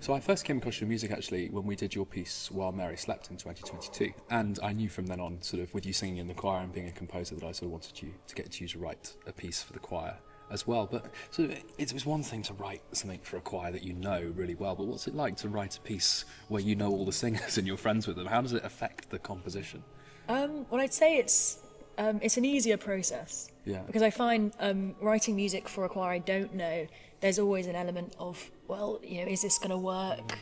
So I first came across your music actually when we did your piece While Mary Slept in 2022, and I knew from then on, sort of with you singing in the choir and being a composer, that I sort of wanted you to get you to write a piece for the choir as well. But sort of, it was one thing to write something for a choir that you know really well, but what's it like to write a piece where you know all the singers and you're friends with them? How does it affect the composition? Well, I'd say it's an easier process. Yeah. Because I find writing music for a choir I don't know, there's always an element of, well, is this going to work?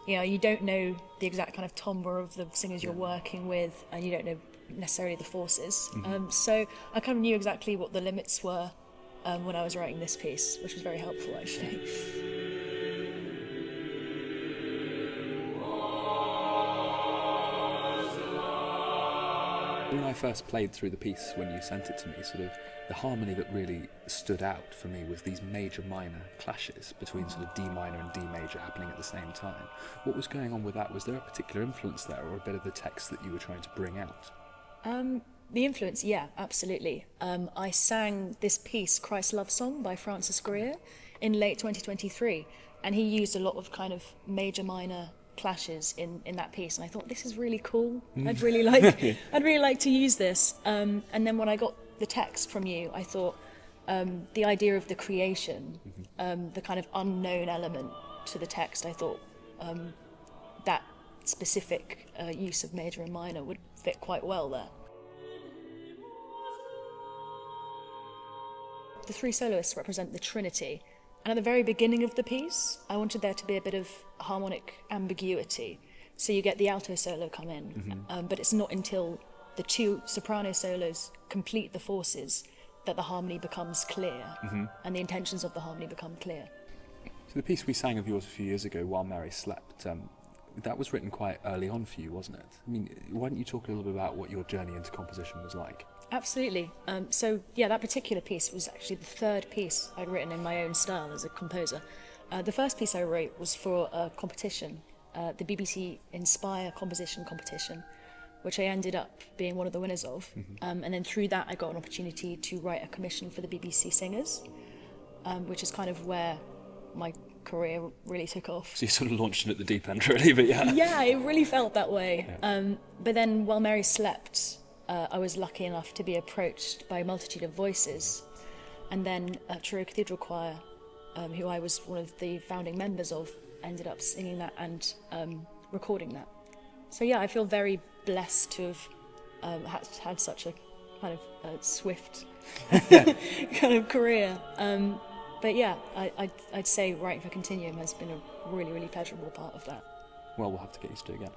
You don't know the exact kind of timbre of the singers you're working with, and you don't know necessarily the forces. So I kind of knew exactly what the limits were when I was writing this piece, which was very helpful actually. When I first played through the piece, when you sent it to me, sort of the harmony that really stood out for me was these major-minor clashes between sort of D minor and D major happening at the same time. What was going on with that? Was there a particular influence there, or a bit of the text that you were trying to bring out? The influence, yeah, absolutely. I sang this piece, Christ's Love Song by Francis Greer, in late 2023, and he used a lot of kind of major-minor clashes in that piece, and I thought, this is really cool. I'd really like to use this. And then when I got the text from you, I thought the idea of the creation, the kind of unknown element to the text, I thought that specific use of major and minor would fit quite well there. The three soloists represent the Trinity, and at the very beginning of the piece, I wanted there to be a bit of harmonic ambiguity. So you get the alto solo come in, but it's not until the two soprano solos complete the forces that the harmony becomes clear, and the intentions of the harmony become clear. So the piece we sang of yours a few years ago, While Mary Slept, that was written quite early on for you, wasn't it? I mean, why don't you talk a little bit about what your journey into composition was like? Absolutely. So that particular piece was actually the third piece I'd written in my own style as a composer. The first piece I wrote was for a competition, the BBC Inspire Composition Competition, which I ended up being one of the winners of. And then through that I got an opportunity to write a commission for the BBC Singers, which is kind of where my career really took off. So you sort of launched it at the deep end, really, but yeah. Yeah, it really felt that way. Yeah. But then While Mary Slept, I was lucky enough to be approached by a multitude of voices, and then Truro Cathedral Choir, who I was one of the founding members of, ended up singing that and recording that. So yeah, I feel very blessed to have had such a kind of swift kind of career. But yeah, I'd say writing for Continuum has been a really, really pleasurable part of that. Well, we'll have to get used to it again.